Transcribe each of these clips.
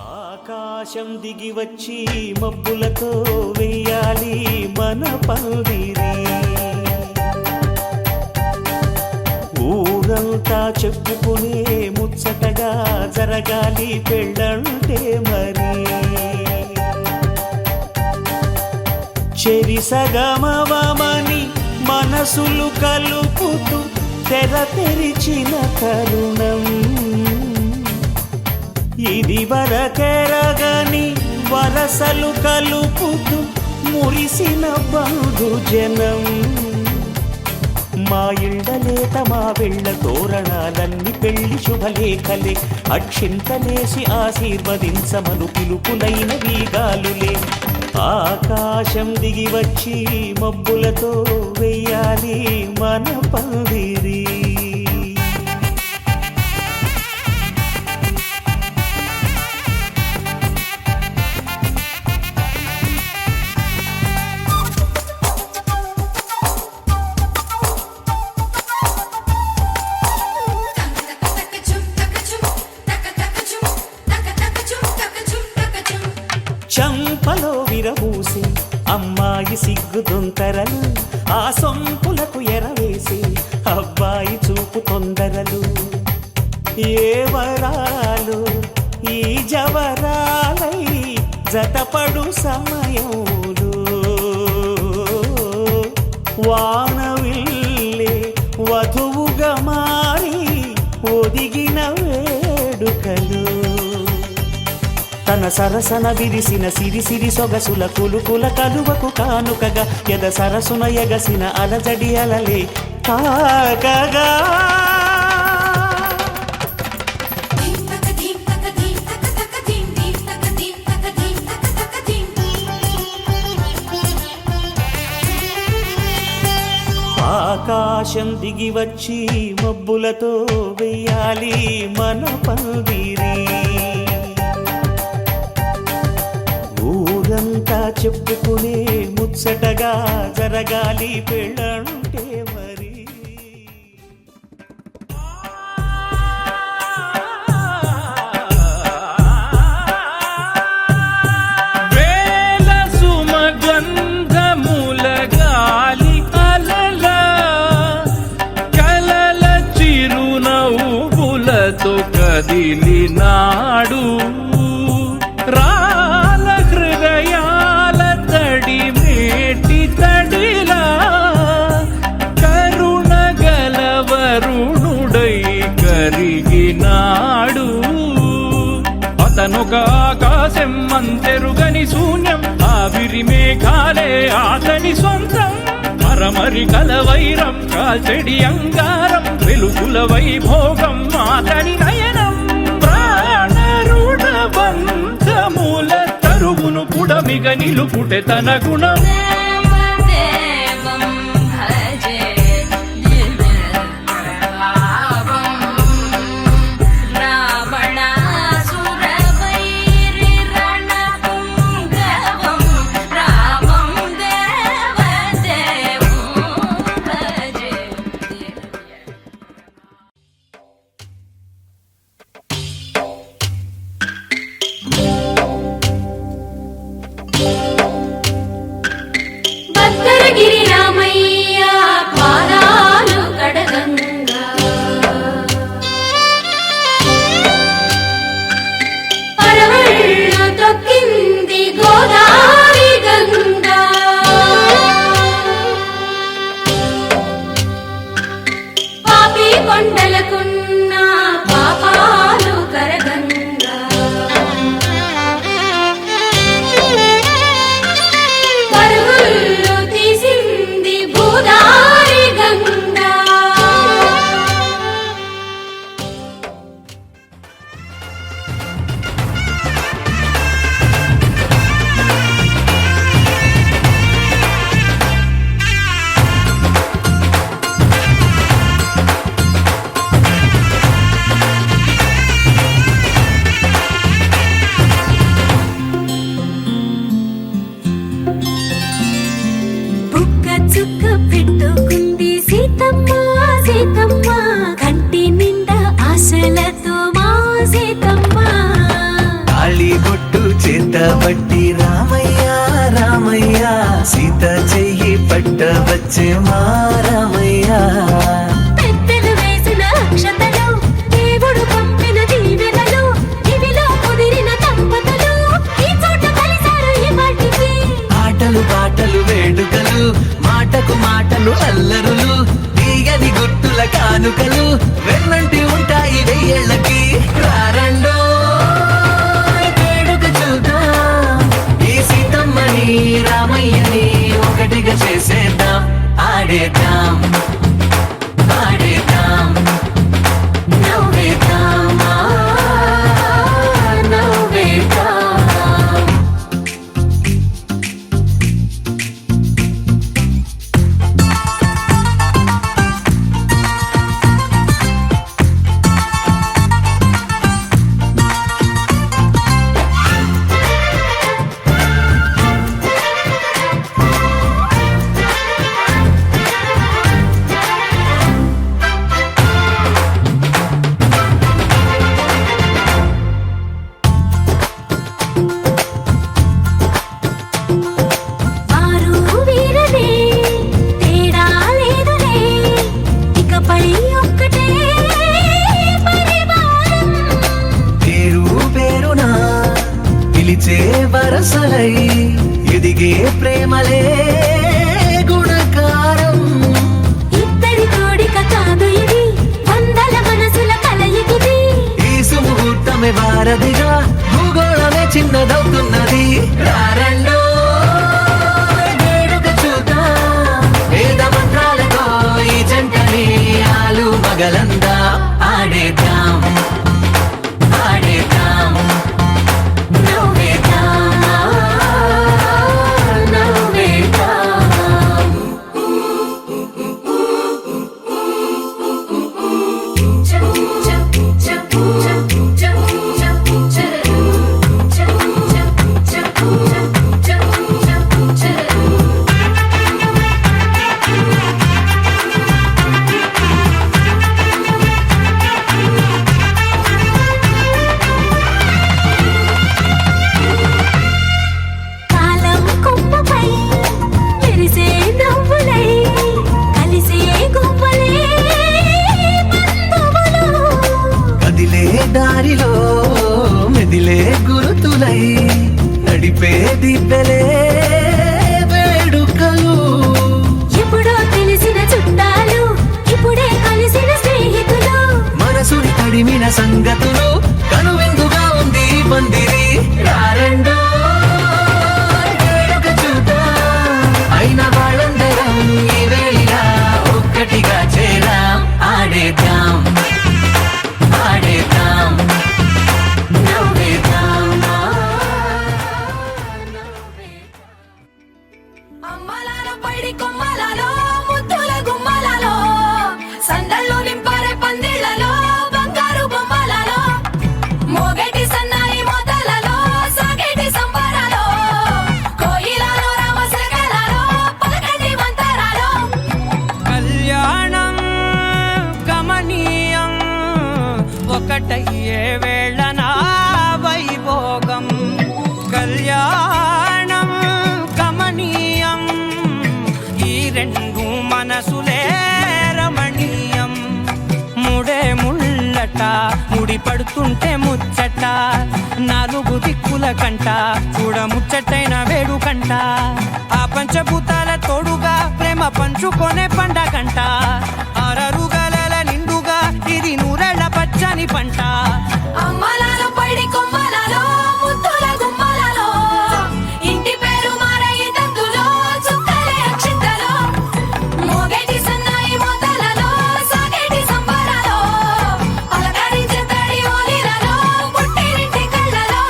ఆకాశం దిగి వచ్చి మబ్బులతో వెయ్యాలి మన పందిరి. ఊరంతా చెప్పుకునే ముచ్చటగా జరగాలి పెళ్ళంటే మరి. చెరిసగమవమని మనసులు కలుపుతూ తెర తెరిచిన తరుణం ఇది వరకెరగని వరసలు కలుపుతూ మురిసిన బంధుజనం. మా ఇళ్ళలేత మా వెళ్ళ తోరణాలన్నీ పెళ్లి శుభలేఖలే. అక్షింతలేసి ఆశీర్వదించమను పిలుపులైన వీగాలులే. ఆకాశం దిగి వచ్చి మబ్బులతో వెయ్యాలి మన పందిరి. చంపలో విరబూసి అమ్మాయి సిగ్గుదొంతరలు, ఆ సొంపులకు ఎరవేసి అబ్బాయి చూపు తొందరలు. ఏ వరాలు ఈ జవరాలై జతపడు సమయంలో వానవిల్లే వధువుగా మారి ఒదిగిన వేడుకలు. తన సరసన విరిసిన సిరిసిరి సొగసుల కులుకుల కలువకు కానుకగా ఎద సరసున ఎగసిన అలజడి అలలే తాకగా. ఆకాశం దిగి వచ్చి మబ్బులతో వెయ్యాలి మన పందిరి. ఊరంతా చెప్పుకునే ముచ్చటగా జరగాలి పెళ్ళంటే మరి. వేల సుమగంధముల గాలి అలల కలల చిరునవ్వులతో కదిలినాడు. అతనొక ఆకాశం అంతెరుగని శూన్యం, ఆవిరి మేఘాలే అతని సొంతం. మరమరి కలవైరం కాల్చెడి అంగారం, వెలుగుల వైభోగం అతని నయనం. ప్రాణరుణ బంధముల తరువును పుడమిగ నిలుపుటె తన గుణం. పట్టబట్టి రామయ్య రామయ్య సీత చెయ్యి పట్టవచ్చే మా రామయ్య పెద్దలు వేసిన అక్షతలు దేవుడు పంపిన దీవెనలు ఇవిలో కుదిరిన దంపతులు ఈ చోట కలిసారు ఈ పాటికి ఆటలు పాటలు వేడుకలు మాటకు మాటలు అల్లరులు తీయని గుర్తుల కానుకలు వెన్నంటి ఉంటాయి వెయ్యేళ్ళకి రారండో వేడుక చూద్దాం ఈ సీతమ్మని రామయ్యని ఒకటిగా చేసేద్దాం ఆడేద్దాం ఆడేద్దాం నవ్వేద్దాం నవ్వేద్దాం వారు వీరనే తేడా లేదులే ఇకపై ఒక్కటే పరివారం పేరు పేరునా పిలిచే వరసలై ఎదిగే ప్రేమలే గుణకారం ఇద్దరి కోడిక కాదు ఇది వందల మనసుల కలయికిది ఈ సుముహూర్తమే వారధిగా భూగోళమే చిన్నదవుతున్నది రారండో వేడుక చూద్దాం వేద మంత్రాలతో ఈ జంటని ఆలు మగలందా ఆడేద్దాం ఆడేద్దాం నవ్వేద్దాం నవ్వేద్దాం కాలం కొమ్మపై మెరిసే నవ్వులై కలిసే గువ్వలే బంధువులు కదిలే దారిలో మెదిలే గురుతులై నడిపే దిబ్బెలే వేడుకలు ఎప్పుడో తెలిసిన చుట్టాలు ఇప్పుడే కలిసిన స్నేహితులు మనసుని తడిమిన సంగతులు కనువిందుగా ఉంది ఈ పందిరి రారండో వేడుక చూద్దాం అయిన వాళ్ళందరం ఈ వేళ ఒక్కటిగా చేరాం ఆడేద్దాం ఆడేద్దాం నవ్వేద్దాం అమ్మలాలో పైడి కొమ్మలలో ముద్దుల గుమ్మలలో సందళ్ళు నింపారే పందిళ్లలో బంగారు బొమ్మలలో మోగేటి సన్నాయి మోతలలో సాగేటి సంబరాలో కోయిలలో రామశకలలో పలకండి మంతరాలో కళ్యాణం గమనీయం ఒకటయ్యే వేళ నా వైభోగం కళ్యాణం గమనీయం ఈ రెండు మనసులే రమణీయం ముడే ముళ్ళట ముడి పడుతుంటే ముచ్చట నాలుగు దిక్కుల కంట చూడ ముచ్చటైన వేడుకంట ఆ పంచభూతాల తోడుగా ప్రేమ పంచుకొనే పండగంట ఆరరుగలల నిండుగా ఇది నూరెళ్ళ పచ్చని పంట అమ్మలాలో పైడి కొమ్మలలో ముద్దుల గుమ్మలలో ఇంటి పేరు మారయి తందులో చుక్కలే అక్షింతలో మోగేటి సన్నాయి మోతలలో సాగేటి సంబరాలో పలకరించే తడి ఓలిలలో పుట్టినింటి కళ్ళలో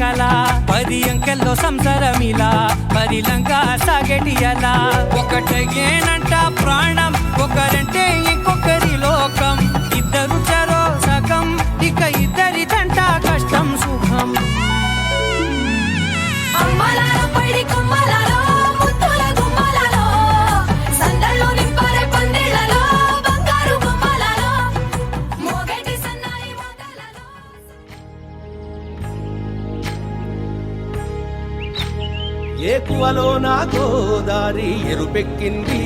కల 10 అంకెల్లో సంసారమిలా 10 లంగా సాగేటియలా ఒకటేనంట ప్రాణం ఒకరంటే ఇంకొకరి లోకం ఇద్దరు చరో సగం ఇక ఇద్దరిదంట కష్టం సుఖం అమ్మలాలో పడి కొమ్మలాలో ముత్తుల గుమ్మలాలో సందళ్ళు నింపారే పందిళ్ళలో బంగారు గుమ్మలాలో మోగేటి సన్నాయి మోతలలో ఏకువలో నా గోదారి ఎరుపెక్కింది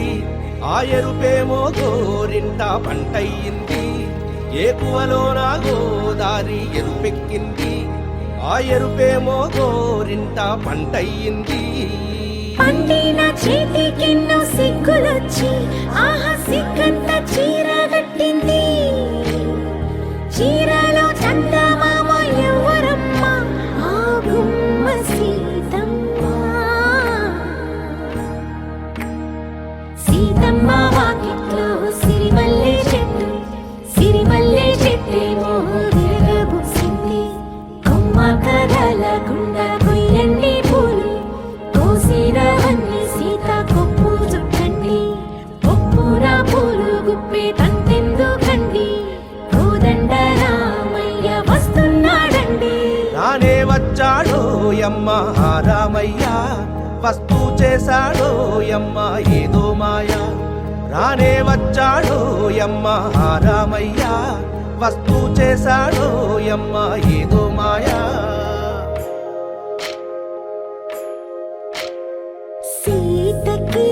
ఆ ఎరుపేమో గోరింట పంటయ్యింది ఏకువలో నా గోదారి ఎరుపెక్కింది ఆ ఎరుపేమో గోరింట పంటయ్యింది పండిన చేతికెన్నో సిగ్గులొచ్చి ఆహా సిగ్గంత చీర కట్టింది చీరలో చందమామ ఎవరమ్మ ఆ గుమ్మ సీతమ్మ సీతమ్మ వాకిట్లో సిరిమల్లె చెట్టేమో విరగబూసింది కొమ్మ కదలకుండా కొయ్యండి పూలు కోసిరవన్నీ సీత కొప్పు చుట్టండి కొప్పున పూలు గుప్పే తంతెందుకండి కోదండ రామయ్య వస్తున్నాడండి రానే వచ్చాడో యమ్మ ఆ రామయ్య వస్తూ చేశాడో యమ్మ ఏదో మాయా రానే వచ్చాడో యమ్మ ఆ రామయ్య వస్తూ చేశాడో యమ్మ ఏదో మాయా సీతకి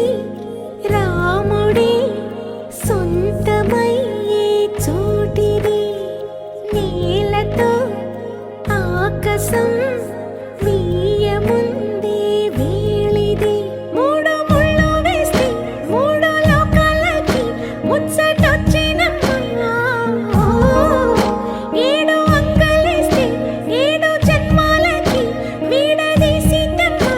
రాముడే సొంతమయ్యే చోటిది నేలతో ఆకాశం వీయముందే వేళిది మూడు ముళ్ళు వేస్తే మూడు లోకాలకి ముచ్చటొచ్చినమ్మా ఏడు అంగలేస్తే 7 జన్మాలకి వీడదీసిందమ్మా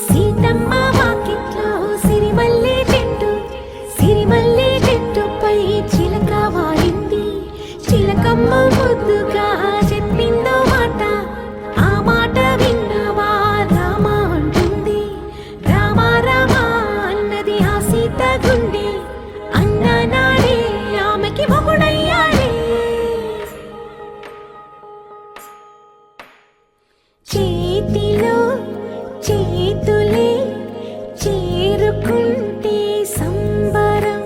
సీతమ్మ వాకిట్లో సిరిమల్లె చెట్టుపై చిలక వాలింది చిలకమ్మ ముద్దుగా చెప్పిందో మాట ఆ మాట విన్నవా రామ అంటుంది రామ రామ అన్నది ఆ సీత గుండె అన్న నాడే ఆమెకి మొగుడయ్యాడే చేతిలో చేతులే చేరుకుంటే సంబరం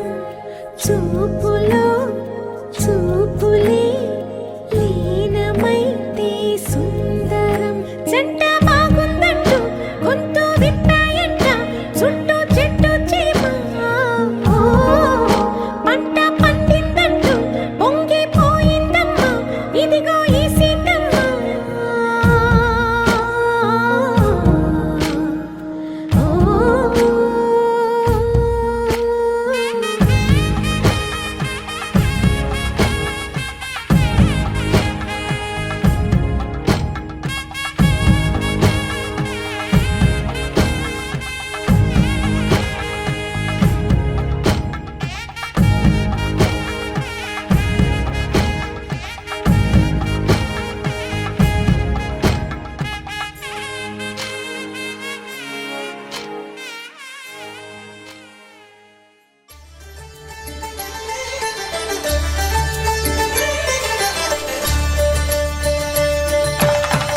చూపులో చూపులే లీనమైతే సుందరం జంట బాగుందంటూ గొంతు విప్పాయంట చుట్టూ చెట్టు చీమ పంట పండిందంటూ పొంగిపోయిందమ్మా ఇదిగో ఈ సీతమ్మ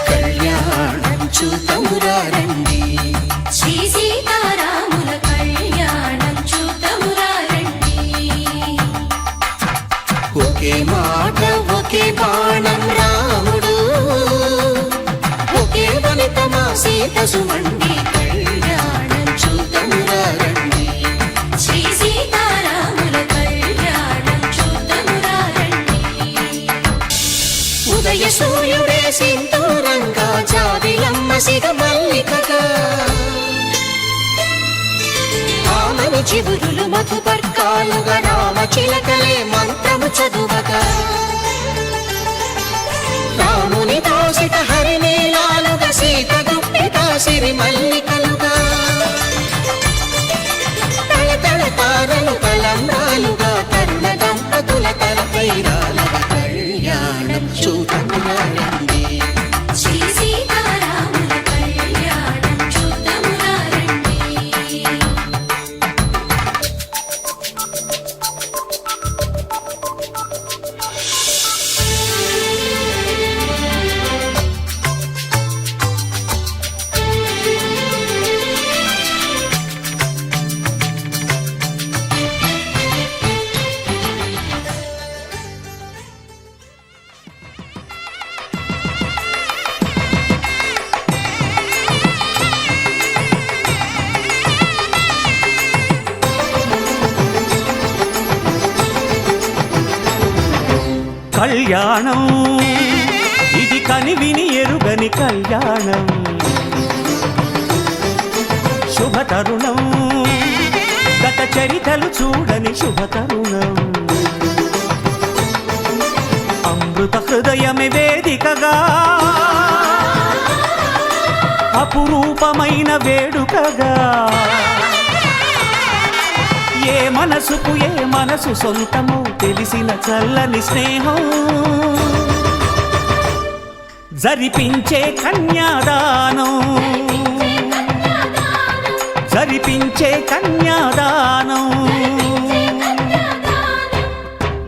కళ్యాణం చూతమురా రండి శ్రీ సీతారాముల కళ్యాణం చూతమురా రండి ఒకే మాట ఒకే బాణం రాముడు ఒకే వనిత మా సీత సుమండి కళ్యాణం చూతమురా రండి శ్రీ సీతారాముల కళ్యాణం చూతమురా రండి ఉదయ సూర్యుడే సింధూరంగా జాబిలమ్మ సిగ మల్లికగా ఆమని చివురులు మధుపర్కాలుగా రామ చిలకలే మంత్రము చదువగా రాముని దోసిత హరినీలాలుగా సీత గుప్పిత సిరి మల్లికలుగా తల తల తారలు తలం వైరాల కళ్యాణం చూద్దామురా రండి. శ్రీ సీతారాముల కళ్యాణం చూద్దామురా రండి. కళ్యాణం ఇది కనివిని ఎరుగని కళ్యాణం, శుభతరుణం గత చరితలు చూడని శుభతరుణం. అమృత హృదయమే వేదికగా అపురూపమైన వేడుకగా, ఏ మనసుకు ఏ మనసు సొంతమో తెలిసిన చల్లని స్నేహం జరిపించే కన్యాదానం, జరిపించే కన్యాదానం.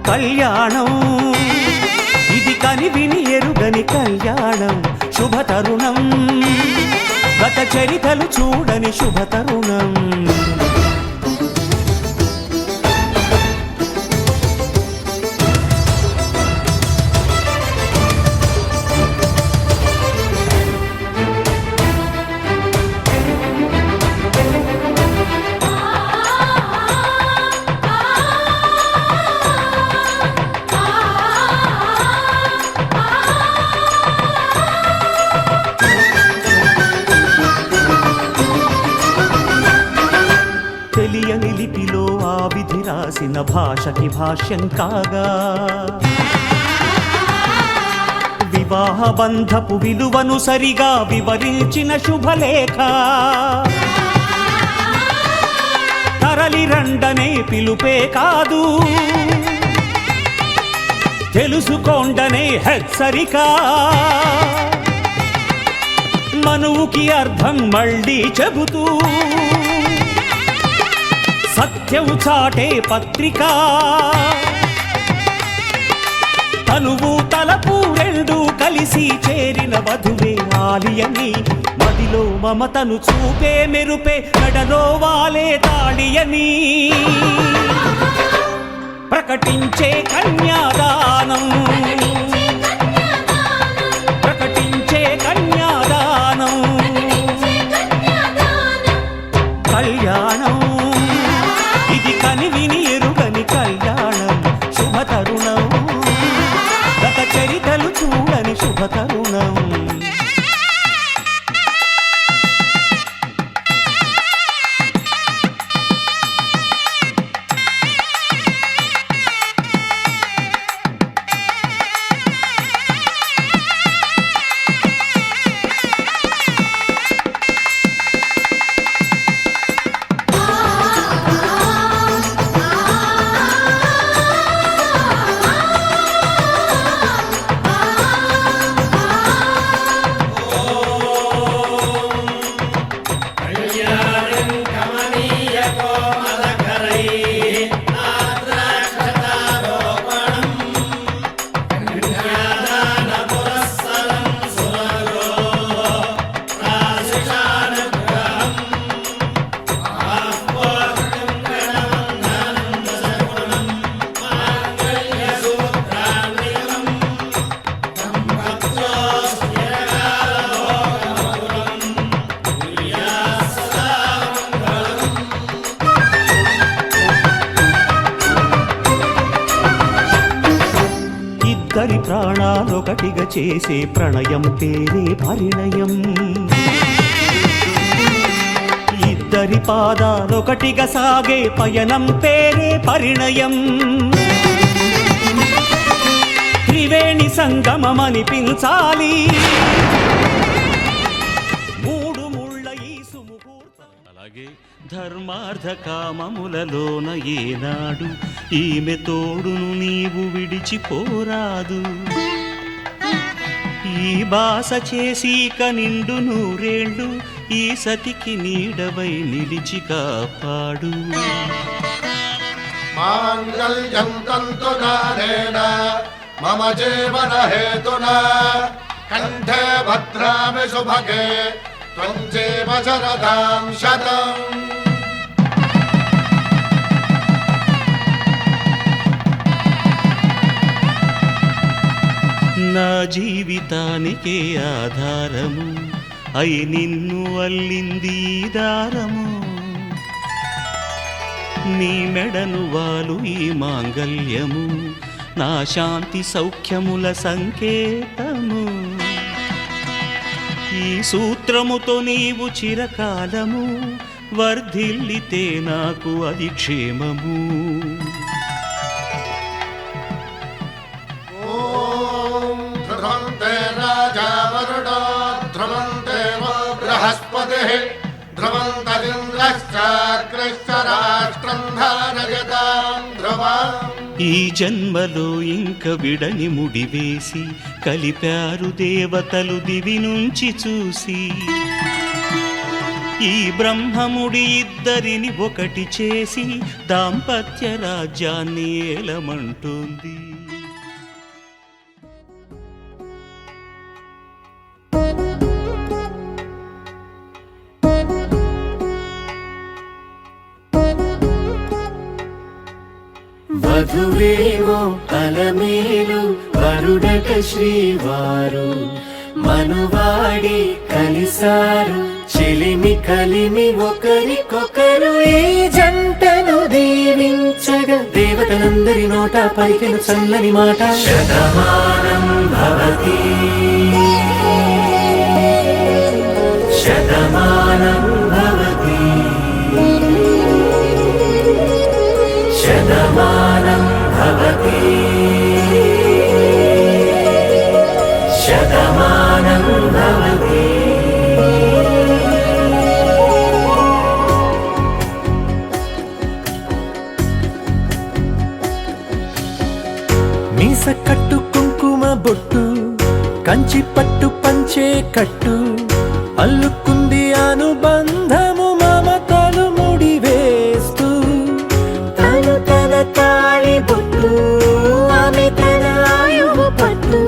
కళ్యాణం ఇది కనివిని ఎరుగని కళ్యాణం, శుభతరుణం గత చరితలు చూడని శుభతరుణం. తెలియని లిపిలో ఆ విధి రాసిన భాషకి భాష్యం కాగా, వివాహ బంధపు విలువను సరిగా వివరించిన శుభలేఖ. తరలి రండనే పిలుపే కాదు, తెలుసుకోండనే హెచ్చరిక. మనువుకి అర్థం మళ్ళీ చెబుతూ సత్యం చాటే పత్రిక. తనువు తలపు రెండు కలిసి చేరిన వధువే ఆలియని, మదిలో మమతను చూపే మెరుపే నడలో వాలే తాళియని. ప్రకటించే కన్యాదానం, ప్రకటించే కన్యాదానం. కళ్యాణం ఇది కనివిని ఎరుగని కళ్యాణం, శుభతరుణం గత చరితలు చూడని శుభతరుణం. ఇద్దరి ప్రాణాలొకటిగా చేసే ప్రణయం పేరే పరిణయం. ఇద్దరి పాదాలొకటిగా సాగే పయనం పేరే పరిణయం. త్రివేణి సంగమమనిపించాలి మూడు ముళ్ళ ఈ సుముహూర్తం. అలాగే ధర్మార్థ కామములలోన ఏనాడు ఈమె తోడును నీవు విడిచిపోరాదు. ఈ బాస చేసీక నిండు నూరేళ్ళు ఈ సతికి నీడవై నిలిచి కాపాడు. మాంగళ్యం తంతునానేన మమ జీవన హేతునా కంఠే భద్రామి శుభగే త్వం జీవ శరదాం శతం. నా జీవితానికే ఆధారము అయి నిన్ను అల్లింది ఈ దారము. నీ మెడను వాలు ఈ మాంగల్యము నా శాంతి సౌఖ్యముల సంకేతము. ఈ సూత్రముతో నీవు చిరకాలము వర్ధిల్లితే నాకు అది క్షేమము. ఓం ధ్రువంతే రాజా వరుడో ధ్రువంతే బృహస్పతిః ధ్రువంతరింద్రశ్చాగ్రశ్చ రాష్ట్రం ధారయతాం ధ్రువం. ఈ జన్మలో ఇంక విడని ముడివేసి కలిపారు దేవతలు దివి నుంచి చూసి. ఈ బ్రహ్మముడి ఇద్దరిని ఒకటి చేసి దాంపత్య రాజ్యాన్ని ఏలమంటుంది. వధువేమో అలమేలు వరుడట శ్రీవారు మనువాడి కలిసారు చెలిమి కలిమి ఒకరికొకరు. ఈ జంటను దీవించగా దేవతలందరి నోట పలికెను చల్లని మాట. శతమానం భవతి శతమానం భవతి శతమానం భవతి శతమానం భవతి. మీస కట్టు కుంకుమ బొట్టు కంచి పట్టు పంచే కట్టు అల్లుకుంది అనుబంధము మమతలు ముడివేస్తూ. తను తన తాళి బొట్టు ఆమె తన ఆయువు పట్టు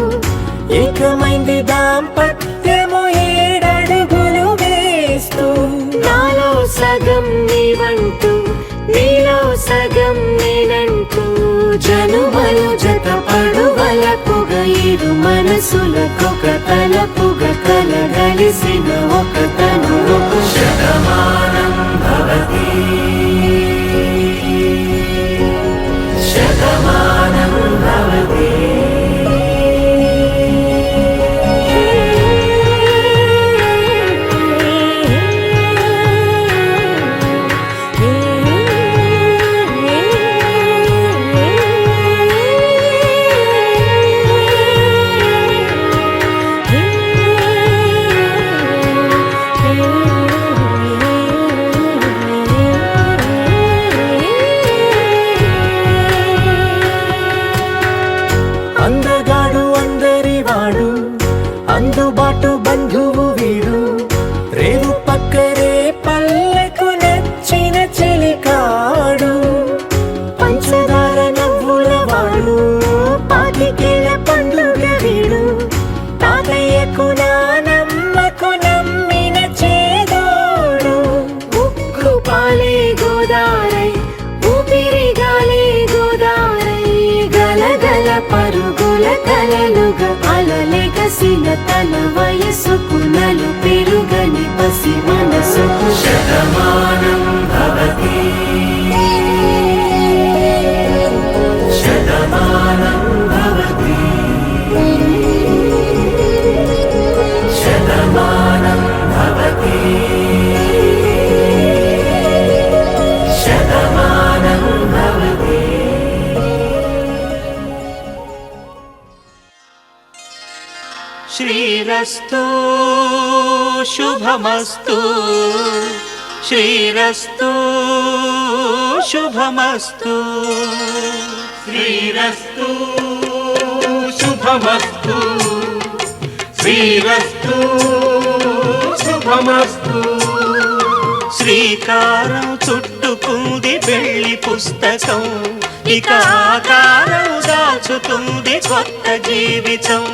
ఏకమైంది దాంపత్యము 7 అడుగులు వేస్తూ. నాలో సగం నీవంటూ నీలో సగం నేనంటూ జనుమలు జత పడువలపుగ ఇరు మనసులకొక తలపుగ కలగలిసిన ఒక తను ఒక. శతమానం భవతి శతమానం భవతి. అందగాడు అందరివాడు అందుబాటు బంధువు వీడు రేవు పక్కరే పల్లెకు నచ్చిన చెలికాడు. పంచదార నవ్వుల వాడు పాతికేల పండుగ వీడు తాతయ్యకు నానమ్మకు నమ్మిన చేదోడు. ఉక్కు పాలే గోదారై ఊపిరి గాలే గోదారై గలగల పరుగుల కలలుగా అలలెగసిన తన వయసుకు నలు పెరుగని పసి మనసుకు. శతమానం భవతి శతమానం భవతి శతమానం భవతి శతమానం భవతి. శ్రీరస్తు శుభమస్తు శ్రీరస్తు శుభమస్తు శ్రీరస్తు శుభమస్తు శ్రీరస్తు శుభమస్తు శ్రీకారం చుట్టుకుంది పెళ్లి పుస్తకం ఇక ఆకారం దాచుతుంది కొత్త జీవితం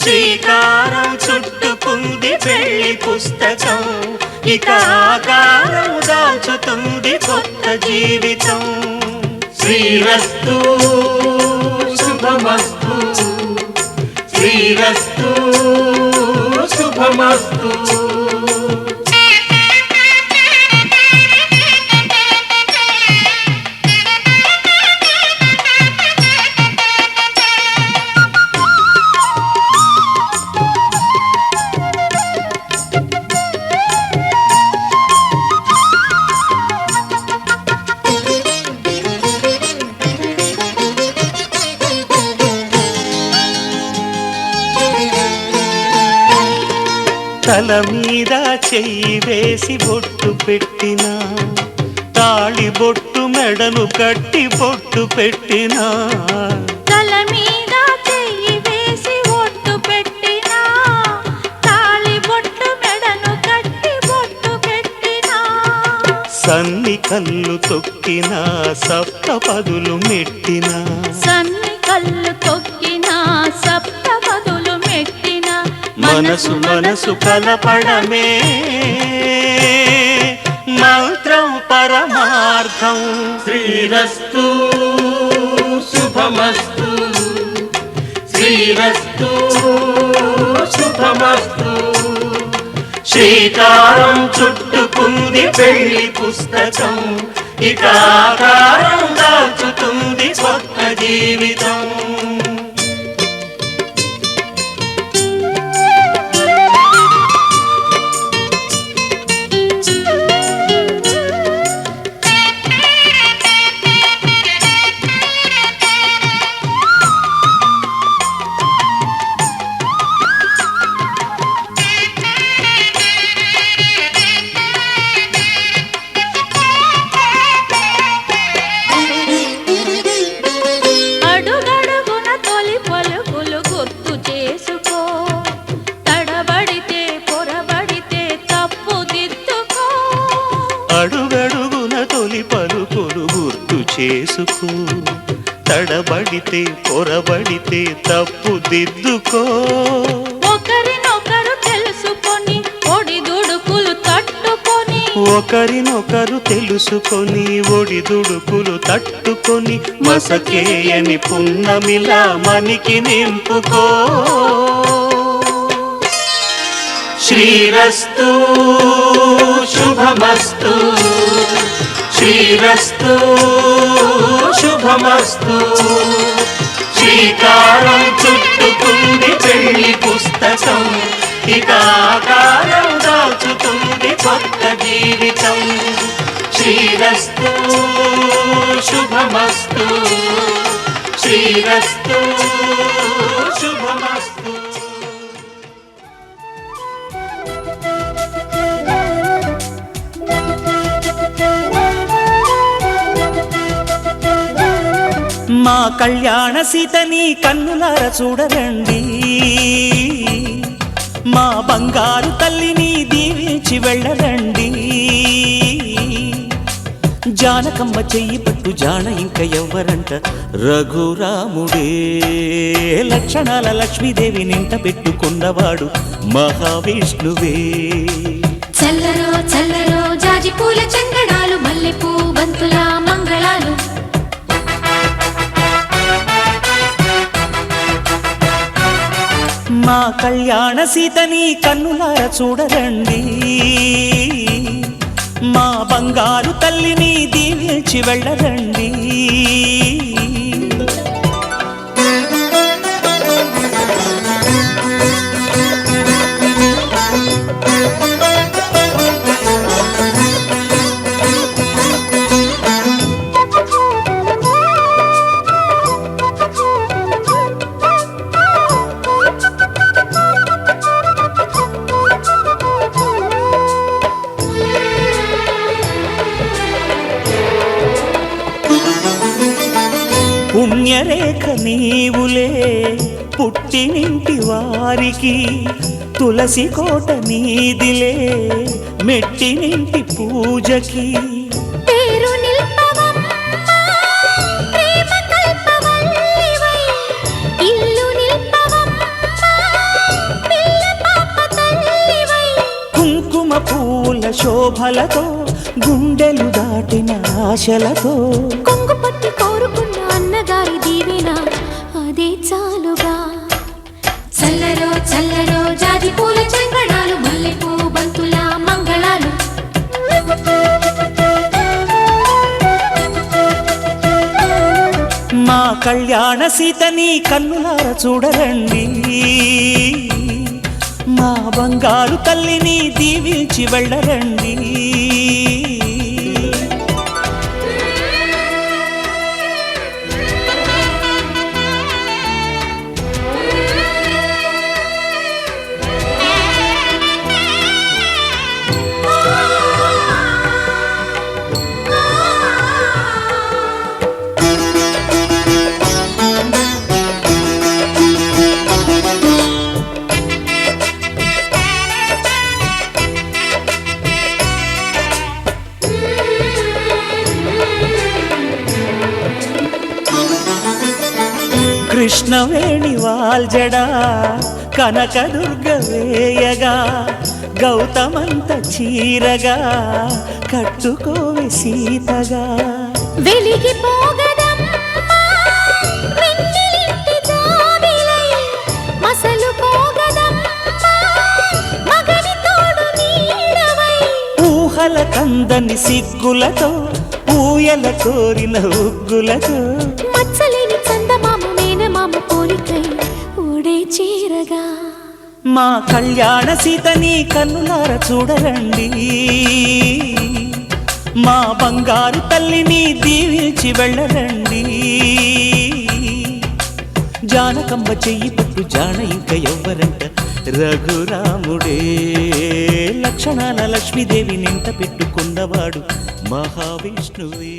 శ్రీకారం చుట్టుకుంది పెళ్లి పుస్తకం ఇక ఆకారం దాచుతుంది కొత్త జీవితం శ్రీరస్తు శుభమస్తు శ్రీరస్తు శుభమస్తు తల మీద చెయ్యి వేసి బొట్టు పెట్టినా తాళి బొట్టు మెడను కట్టి బొట్టు పెట్టినా తల మీద చెయ్యి వేసి ఒట్టు పెట్టినా తాళి బొట్టు మెడను కట్టి బొట్టు పెట్టినా సన్ని కళ్ళు తొక్కినా సప్త పదులు మెట్టినా సన్ని కళ్ళు తొక్కినా సప్త పదులు మెట్టినా మనసు మనసు కలపడమే మంత్రం పరమార్థం శ్రీరస్తు శుభమస్తు శ్రీరస్తు శుభమస్తు శ్రీకారం చుట్టుకుంది పెళ్లి పుస్తకం ఇక ఆకారం దాచుతుంది కొత్త జీవితం అడుగడుగున తొలి పలుకులు గుర్తు చేసుకో తడబడితే పొరబడితే తప్పు దిద్దుకో అడుగడుగున తొలి పలుకులు గుర్తు చేసుకో తడబడితే పొరబడితే తప్పు దిద్దుకో ఒకరినొకరు తెలుసుకొని ఒడిదుడుకులు తట్టుకొని ఒకరినొకరు తెలుసుకొని ఒడిదుడుకులు తట్టుకొని మసకేయని పున్నమిలా మనికి నింపుకో శ్రీరస్తు శుభమస్తు శ్రీరస్తు శుభమస్తు శ్రీకారం చుట్టుకుంది పెళ్లి పుస్తకం ఇక ఆకారం దాచుతుంది కొత్త జీవితం శ్రీరస్తు శుభమస్తు శ్రీరస్తు శుభమస్తు మా కళ్యాణ సీతని కన్నులార చూడరండి మా బంగారు తల్లిని దీవించి వెళ్ళరండి జానకమ్మ చెయ్యి పట్టు జాన ఇంక ఎవ్వరంట రఘురాముడే లక్షణాల లక్ష్మీదేవి నింట పెట్టుకున్నవాడు మహావిష్ణువే చల్లరో చల్లరో జాజి పూల చందనాలు మల్లెపూ బంతుల మంగళాలు మా కళ్యాణ సీతని కన్నులార చూడరండి మా బంగారు తల్లిని దీవించి వెళ్ళరండి రేఖ నీవులే పుట్టినింటి వారికి తులసి కోట నీదిలే మెట్టినింటి పూజకి పేరు నిల్పవమ్మా ప్రేమ కల్పవల్లివై ఇల్లు నిల్పవమ్మా పిల్ల పాప తల్లివై కుంకుమ పూల శోభలతో గుండెలు దాటిన ఆశలతో కొంగు పట్టి కోరుకున్న అన్నగారి దీవెన అదే చాలుగా చల్లరో చల్లరో జాజి పూల చెంగడాలు మల్లెపూ బంతుల మంగళాలు మా కళ్యాణ సీతని కన్నులార చూడరండి మా బంగారు తల్లిని దీవించి వెళ్ళరండి కృష్ణవేణి వాల్జడా కనకదుర్గ వేయగా గౌతమంత చీరగా కట్టుకోవే సీతగా వెలిగిపోగదమ్మా వెన్నెలింటి జాబిలై మసలుకోగదమ్మా మగని తోడు నీడవై ఊహల కందని సిగ్గులతో ఊయల కోరిన ఉగ్గులతో మచ్చలేని చందమామ మేనమామ పోలికై ఊడే చీరగా మా కళ్యాణ సీతని కన్నులార చూడరండి మా బంగారు తల్లిని దీవించి వెళ్ళరండి జానకమ్మ చెయ్యి పట్టు జాన ఇంక ఎవ్వరంట రఘురాముడే లక్షణాల లక్ష్మీదేవి నింట పెట్టుకున్నవాడు మహావిష్ణువే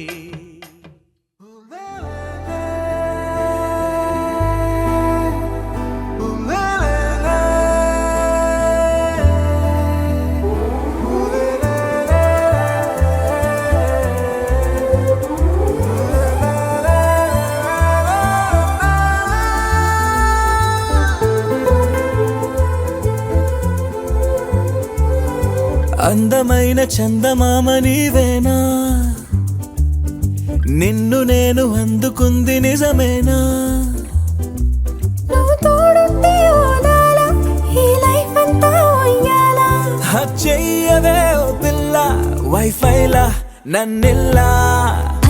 అందమైన చందమామ నీవేనా నిన్ను నేను అందుకుంది నిజమేనా నువ్వు తోడుంటే ఓదాలా ఈ లైఫ్ అంతా ఉయ్యాలా చెయ్యవే ఓ పిల్ల వైఫైలా నన్నిల్లా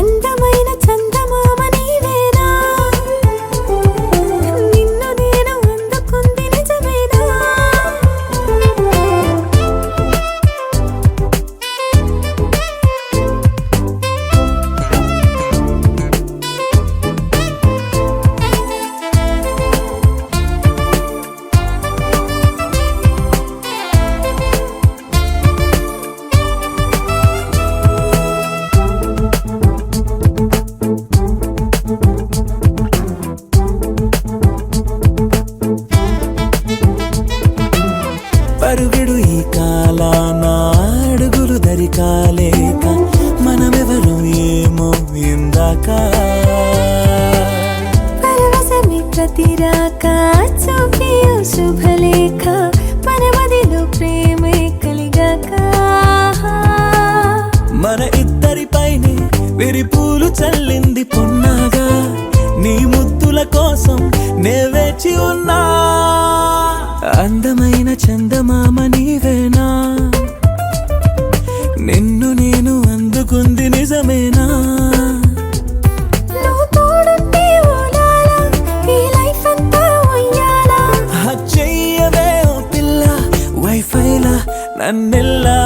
అందమైన చందమామ నీవేనా నిన్ను నేను అందుకుంది నిజమేనా పరుగిడు ఈ కాలాన అడుగులు దరికాలేక మనమెవరు ఏమో ఇందాక పరవశమే ప్రతిరాక చూపి శుభలేఖ మన మదిలో ప్రేమే కలిగాక మన ఇద్దరిపైనే విరిపూలు చల్లింది పొన్నాగా నీ ముద్దుల కోసం నే వేచి ఉన్నా అందమైన చందమామ నీవేనా నిన్ను నేను అందుకుంది నిజమేనా నువ్వు తోడుంటే ఓలాలా ఈ లైఫ్ అంతా ఉయ్యాలా చెయ్యవే ఓ పిల్ల వైఫైలా నన్నిల్లా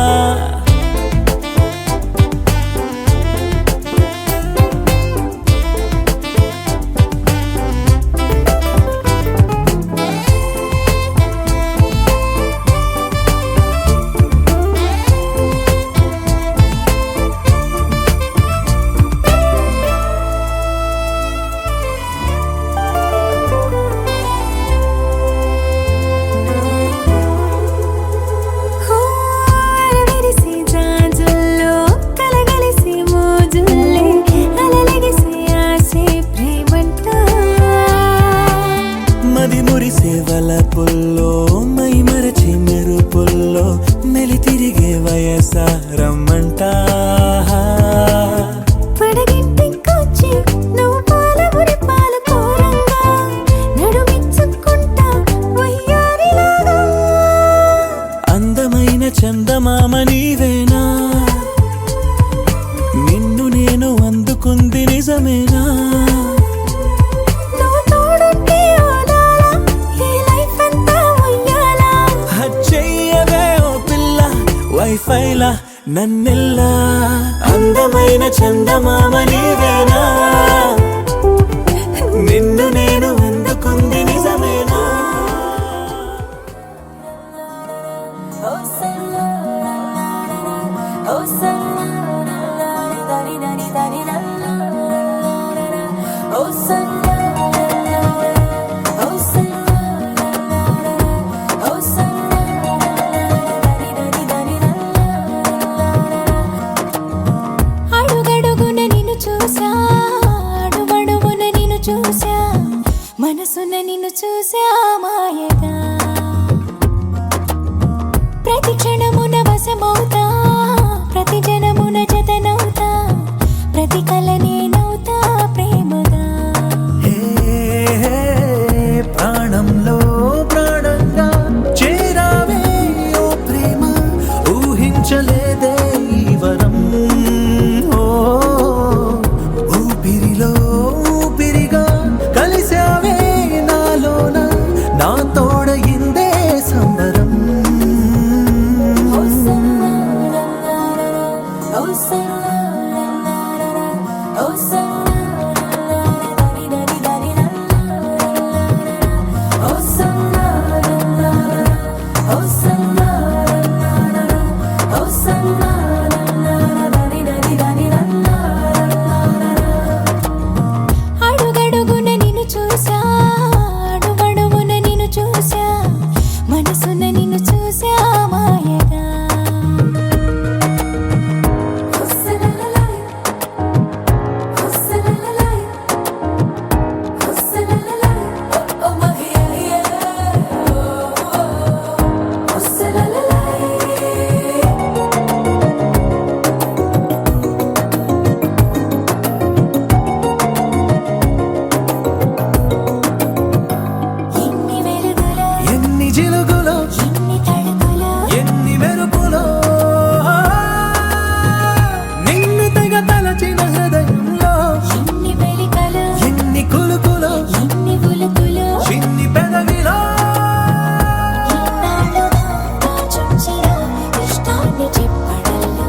చూపుల్లో మై మరచి మెరుపుల్లో మెలి తిరిగే వయసా రమ్మంటా పడగింటికొచ్చి నువ్వు పాలబురి పాలు కోరంగా నడుమిచ్చుకుంటా వయ్యారిలాగా అందమైన చందమామ నీవేనా నిన్ను నేను అందుకుంది నిజమేనా నువ్వు తోడుంటే ఓదాల ఈ లైఫ్ అంతా ఉయ్యాలా చెయ్యవే ఓ పిల్ల వైఫైలా నన్నెల్లా అందమైన చందమామ నీవేనా నిన్ను నేను అందుకుంది నిజమేనా అడుగడుగున నిన్ను చూసా అడుగడుగున నిన్ను చూసా మనసున నిన్ను చూసా మాయగా ప్రతి క్షణమున వశమవుతా ప్రతి జనమున జతనవుతా ప్రతి కల నేనవుతా ప్రేమగా ప్రాణంలో ప్రాణంగా చేరావే ఓ ప్రేమ ఊహించలేదే ఈ వరం ఓ ఊపిరిలో ఊపిరిగా కలిసావే నాలోన నా తోడయిందే సంబరం అడుగడుగున నిన్ను చూసా అడుగడుగున నిన్ను చూసా మనసున నిన్ను చూసా మాయగా ఎన్ని వెలుగులో ఎన్ని జిలుగులో ఎన్ని తడుకులో ఎన్ని మెరుపులో నిన్ను తెగ తలచిన హృదయంలో ఎన్ని వెలికలో ఎన్ని కులుకులో ఎన్ని ఉలుకులో చిన్ని పెదవిలో ఇన్నాళ్ళుగా దాచుంచిన ఇష్టాన్ని చెప్పడంలో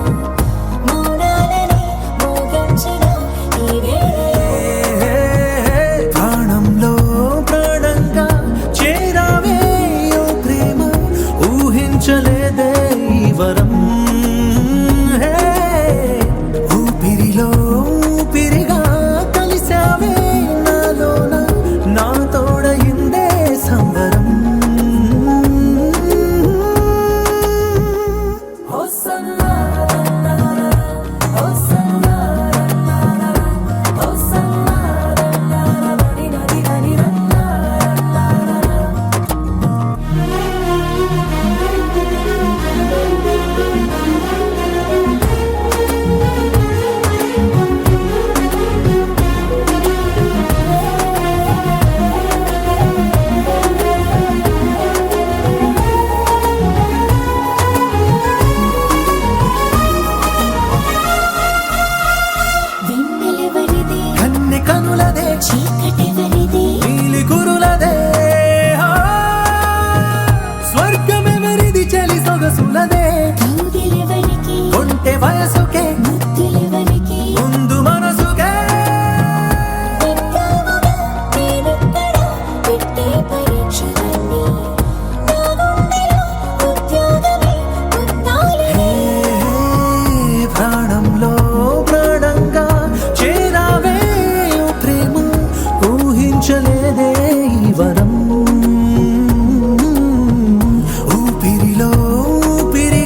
మౌనాలని మోగించిన ఈ వేళలో ప్రాణంలో ప్రాణంగా చేరావే ఓ ప్రేమ ఊహించలేదే ఈ వరం హే, ఊపిరిలో ఊపిరిగా కలిసావే నాలోన నా తోడయిందే సంబరం వెన్నెలెవరిది కన్నె కనులదే చీకటెవరిది నీలి కురులదే స్వర్గమెవరిది చలి సొగసులదే కౌగిలెవరికి ఒంటె వయసుకే ముద్దులెవరికి ముందు మనసుకే విన్నావుగా నేనెక్కడ పెట్టే పరీక్షలన్నీ నా గుండెలో ఉద్యోగమే ఉండాలి ప్రాణంలో ప్రాణంగా చేరావే ఓ ప్రేమ ఊహించలేదే ఈ వరం ఊపిరిలో ఊపిరి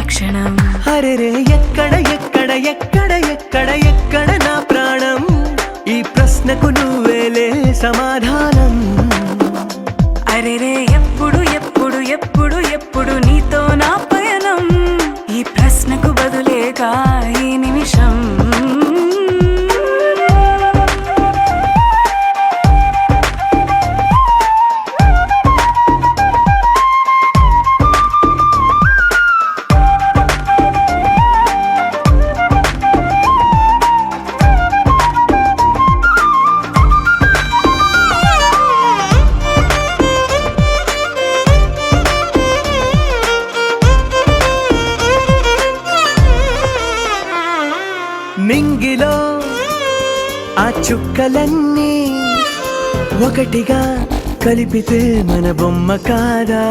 క్షణం అరెరే ఎక్కడ ఎక్కడ ఎక్కడ ఎక్కడ ఎక్కడ నా ప్రాణం ఈ ప్రశ్నకు నువ్వేలే సమాధానం అరెరే ఎప్పుడు ఎప్పుడు ఎప్పుడు ఎప్పుడు నీతో నా పయనం ఈ ప్రశ్నకు బదులేగా ఈ నిమిషం నింగిలో ఆ చుక్కలన్నీ ఒకటిగా కలిపితే మన బొమ్మ కాదా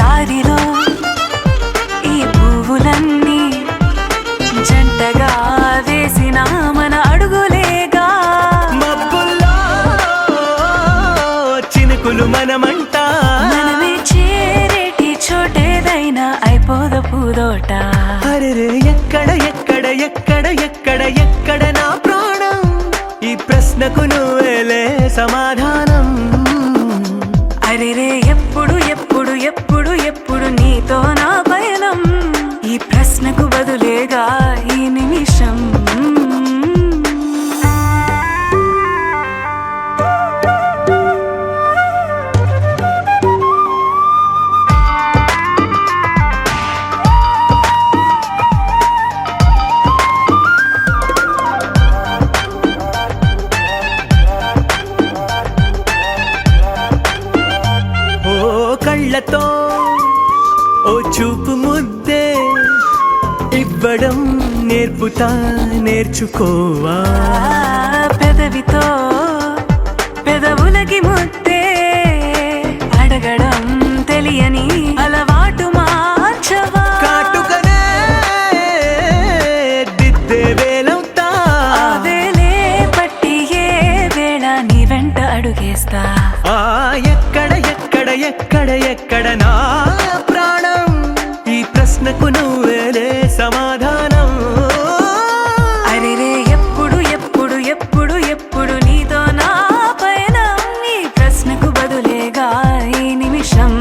దారిలో ఈ పువ్వులన్నీ జంటగా వేసిన మన అడుగులేగా మబ్బుల్లో చినుకులు మనమంట మనమే చేరేటి చోటేదైనా అయిపోదు పూదోట అరెరే ఎక్కడ ఎక్కడ ఎక్కడ ఎక్కడ ఎక్కడ నా ప్రాణం ఈ ప్రశ్నకు నువ్వేలే సమాధానం అరెరే ఎప్పుడు ఎప్పుడు ఎప్పుడు ఎప్పుడు నీతో నా పయనం ఈ ప్రశ్నకు బదులేగా ఈ నిమిషం కళ్ళతో ఓ చూపు ముద్దే ఇవ్వడం నేర్పుతా నేర్చుకోవా పెదవితో పెదవులకి ముద్దే అడగడం తెలియని అలవాటు మార్చవా కాటుకనే దిద్దే వేలవుతా వేలే పట్టి ఏ వేళ నీ వెంట అడుగేస్తా ఎక్కడ ఎక్కడ ఎక్కడ ఎక్కడ నా ప్రాణం ఈ ప్రశ్నకు నువ్వేలే సమాధానం అరెరే ఎప్పుడు ఎప్పుడు ఎప్పుడు ఎప్పుడు నీతో నా పయనం ఈ ప్రశ్నకు బదులేగా ఈ నిమిషం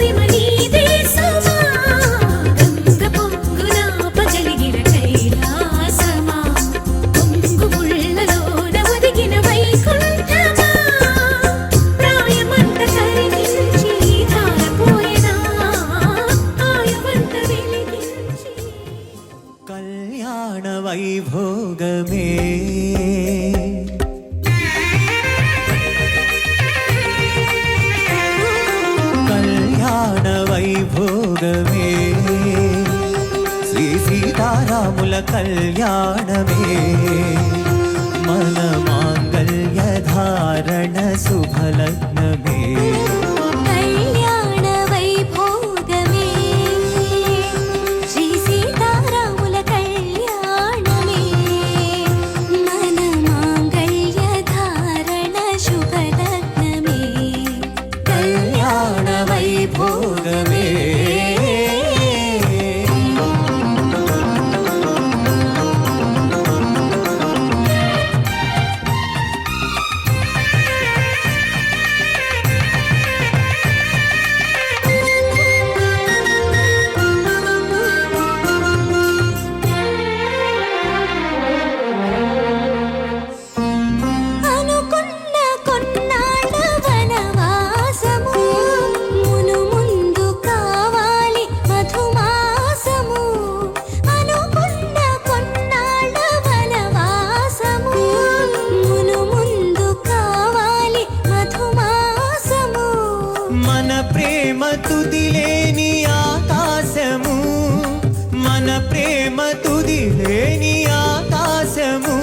మహిమ నీదే సమా గంగ పొంగున పగలిగిన కైలాసమా పొంగు ముళ్ళలోన ఒదిగిన వైకుంఠమా ప్రాయమంత కరిగించి ధారపోయినా ఆయువంత వెలిగించి కళ్యాణ వైభోగమే కళ్యాణ వైభోగమే శ్రీ సీతారాముల కళ్యాణమే మన మాంగళ్య ధారణ శుభలగ్నమే కళ్యాణ వైభోగమే శ్రీ సీతారాముల కళ్యాణమే మన మాంగళ్య ధారణ శుభలగ్నమే కళ్యాణ వైభోగమే అనుకున్న కొన్నాళ్ళ వనవాసము మును ముందు కావాలి మధుమాసము అనుకున్న కొన్నాళ్ళ వనవాసము మును ముందు కావాలి మధుమాసము మన ప్రేమ తుదిలేని ఆకాశము మన ప్రేమ తుదిలేని ఆకాశము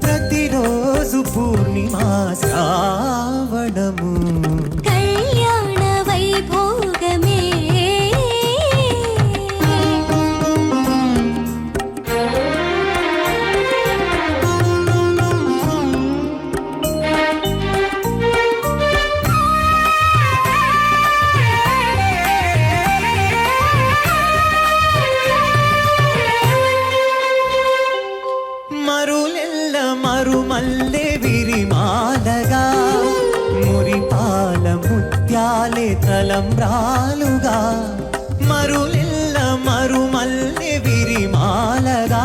ప్రతిరోజు పూర్ణిమా శ్రావణము కళ్యాణ వైభోగమే మరులెల్ల మరుమల్లె విరిమాలగా మురిపాల ముత్యాలే తలంబ్రాలుగా మరులెల్ల మరుమల్లె విరిమాలగా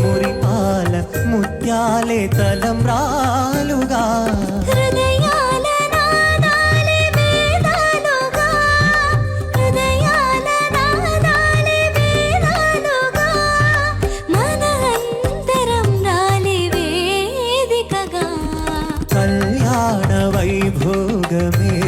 మురిపాల ముత్యాలే తలంబ్రాలుగా హృదయాల నాదాలే వేదాలుగా హృదయాల నాదాలే వేదాలుగా మన అంతరం రాలే వేదికగా కళ్యాణ వైభోగమే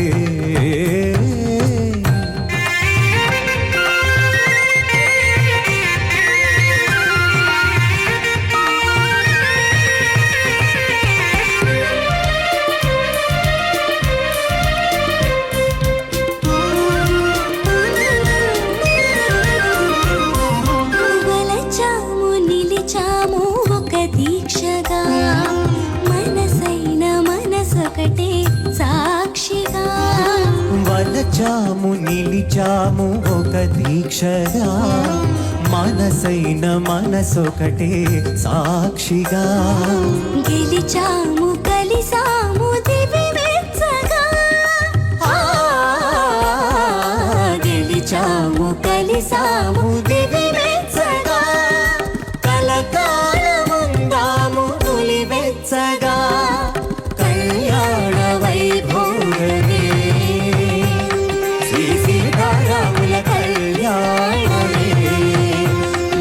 వలచాము నిలిచాము ఒక దీక్షగా మనసైన మనసొకటే సాక్షిగా వలచాము నిలిచాము ఒక దీక్షగా మనసైన మనసొకటే సాక్షిగా గెలిచాము కలిసాము దివి మెచ్చగా గెలిచాము కలిసాము దివి మెచ్చగా కలకాలముందాము నులి వెచ్చగా కళ్యాణ వైభోగమే శ్రీ సీతారాముల కళ్యాణమే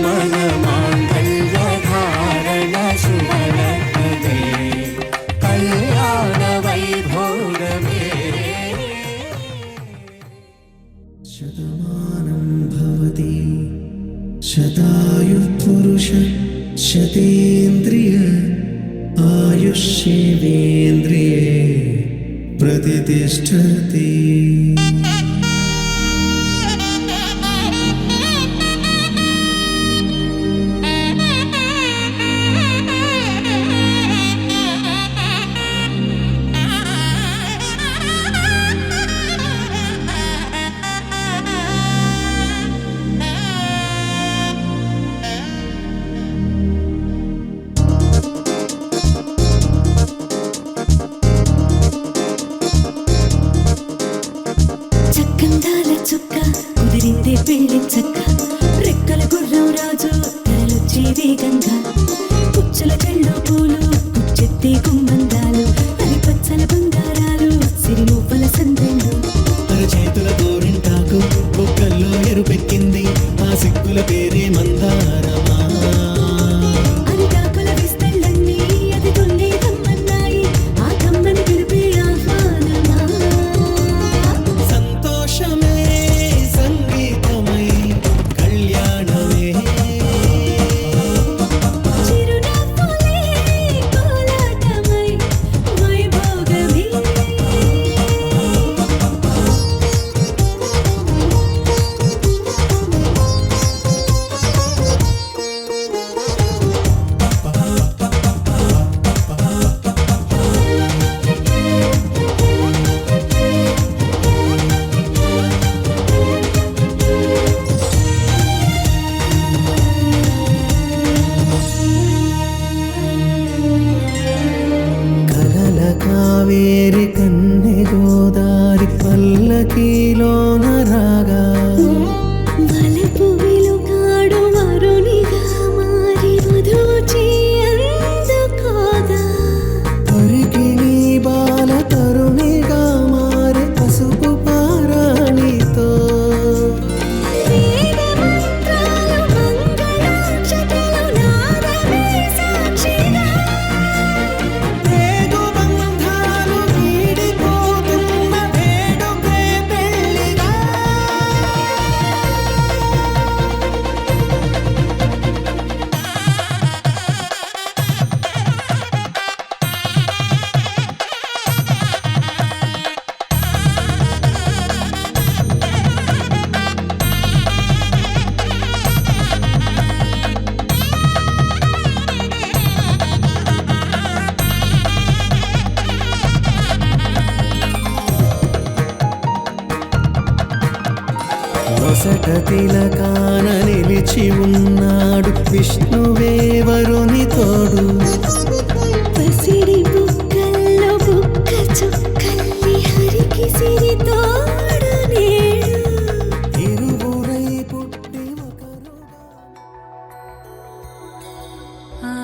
మన మాంగళ్య ధారణ శుభలగ్నమే కళ్యాణ వైభోగమే శతమానం భవతి శతాయుః పురుష శతేంద్రియ ఆయుష్యేవేంద్రియే ప్రతిష్టతి పెళ్లి చక్క రెక్కల గుర్రం రాజు తరలొచ్చే వేగంగా పుచ్చల చెళ్ళు పూలు కుచ్చెత్తి గుమ్మందాలు అరి పచ్చల బంగారాలు సిరిమూపల సందెళ్ళు చేతుల గోరింటాకు బొక్కల్లో ఎరుపెక్కింది ఆ సిగ్గుల పేరే మందారమా అరిటాకుల విస్తళ్ళన్నీ అది తొల్లి తమ్మన్నాయి ఆ తమ్మని పిలిపే ఆహ్వానమా సంతోషమే సంగీతమై కళ్యాణమే చిరునవ్వులే కోలాటమై వైభోగమే కలల కావేరి కన్నె గోదారి పల్లకీలోన రాగా వలపు వెలుగాడు వరునిగా మారి వధూచి అందుకోగా తొరికి నీ బాల తరుణిగా మారే పసుపు పారాణితో వేద మంత్రాలు మంగళాక్షతలు నాదమే సాక్షిగా రేగు బంధాలు వీడిపోతున్న వేడుకే పెళ్లిగా నొసట తిలకాన నిలిచి ఉన్నాడు విష్ణువే వరుని తోడు పసిడి బుక్కల్లో బుక్క చుక్కల్లి హరికి సిరి తోడు నేడు ఇరువురై పుట్టి ఒకరు ఆ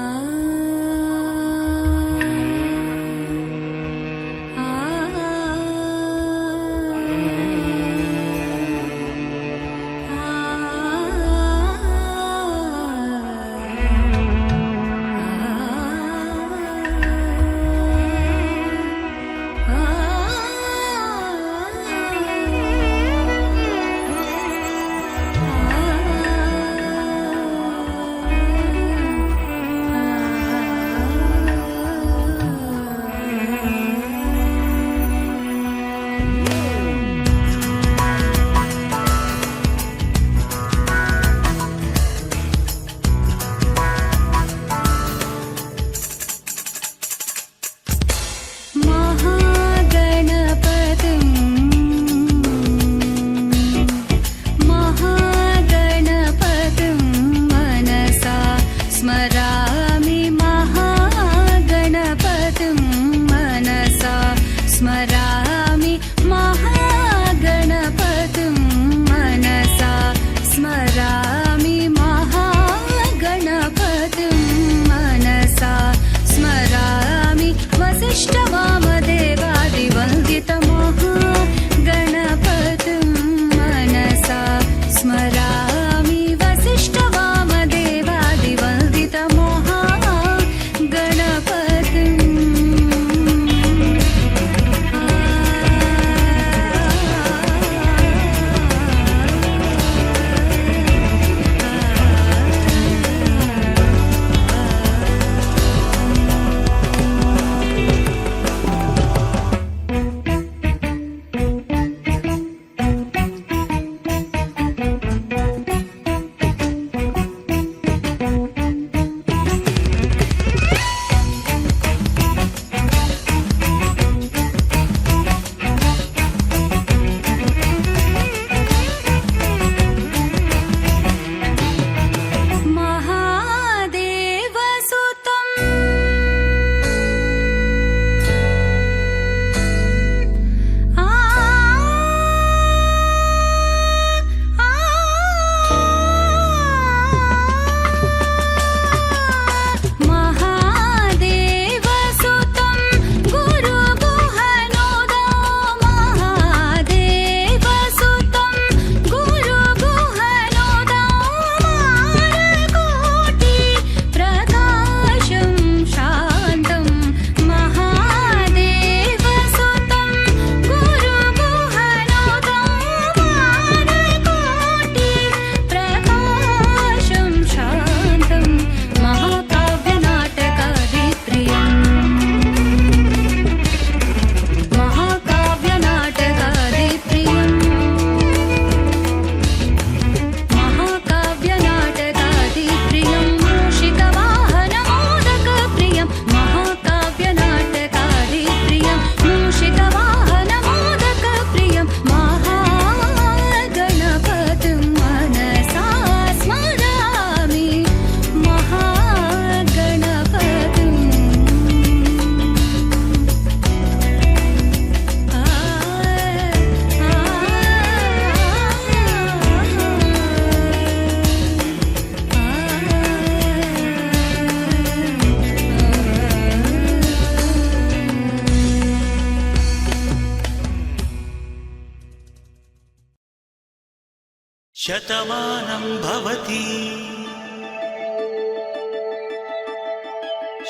శతమానం భవతి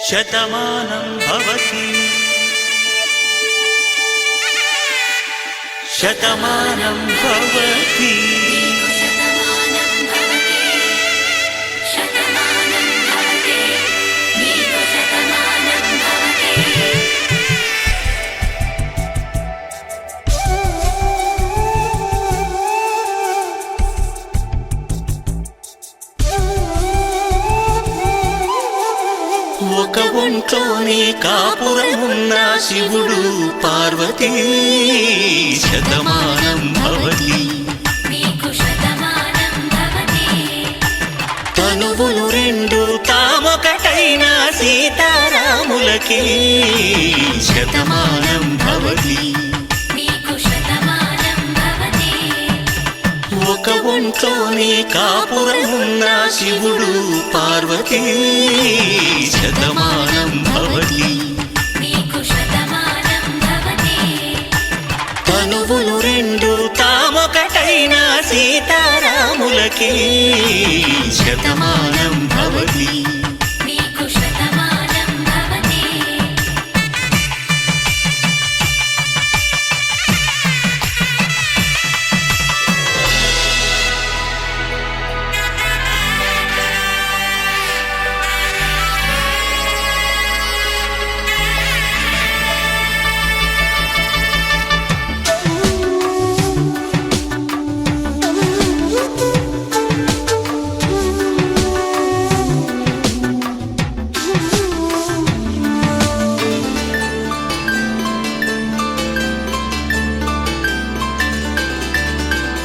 శతమానం భవతి శతమానం భవతి ఒక ఒంట్లోనే కాపురమున్న శివుడు పార్వతీ శతమానం భవతి తనువులు రెండు తామొకటైన సీతారాములకి శతమానం భవతి ఒక ఒంట్లోనే కాపురమున్న శివుడు పార్వతీ శతమానం భవతి తనువులు రెండు తామొకటైన సీతారాములకి శతమానం భవతి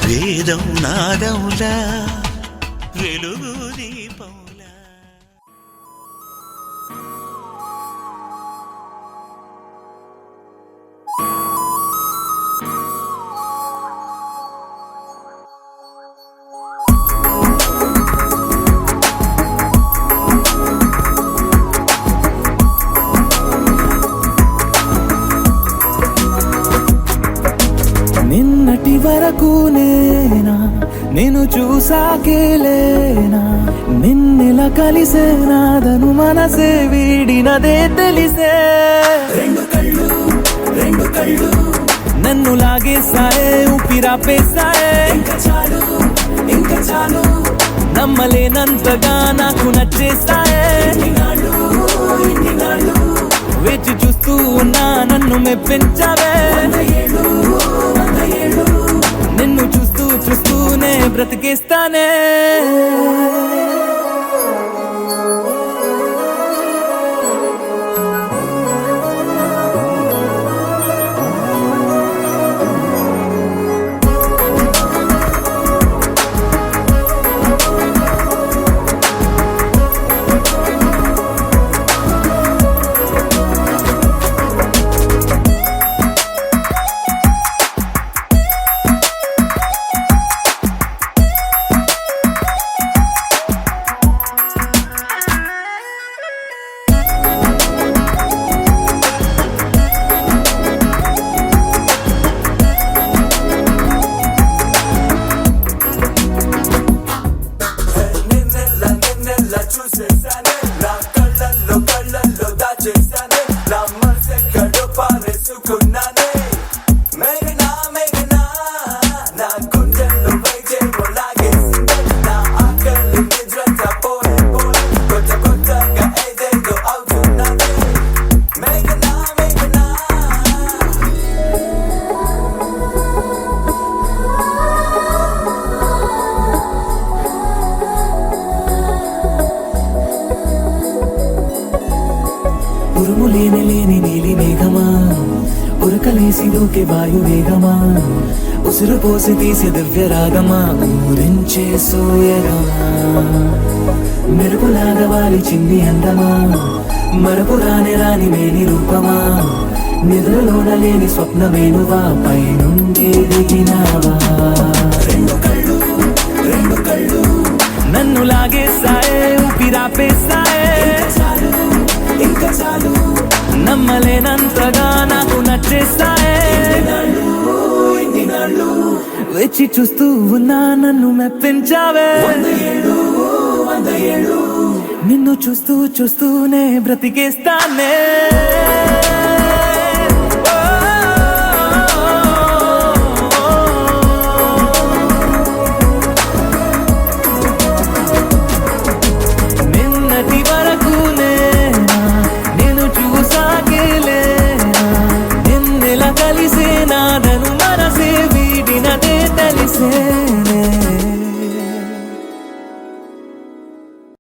వేదం నాదములా వెలుగు దీపములా నిన్నటి వరకు నేనా నేను చూసాకేలేనా నిన్నెలా కలిసేనాదను మనసే వీడినదే తెలిసే రెండు కళ్ళు నన్ను లాగేసాయే ఊపిరాపేసాయే ఇంకా చాలు నమ్మలేనంతగా నాకు నచ్చేసాయే వేచి చూస్తూ ఉన్నా నన్ను మెప్పించావే నిన్ను చూస్తూనే బ్రతికేస్తానే ఉరుములేని నీలి మేఘమా ఉరకలేసి దూకే వాయు వేగమా ఉసురు పోసి తీసి దివ్య రాగమా ఊరించే సోయగమా మెరుపులాగా వాలి చింది అందమా మరపు రాని మేని రూపమా నిద్రలోన లేని స్వప్నమేనువా పైనుండి దిగినావా రెండు కళ్ళు నన్ను లాగేసాయే ఊపిరాపేసాయే ఇంకా చాలు నమ్మలేనంతగా నాకు నచ్చేసాయే ఇన్ని నాళ్ళు వేచి చూస్తూ ఉన్నా నన్ను మెప్పించావే 100 ఏళ్ళు నిన్ను చూస్తూ చూస్తూనే బ్రతికేస్తానే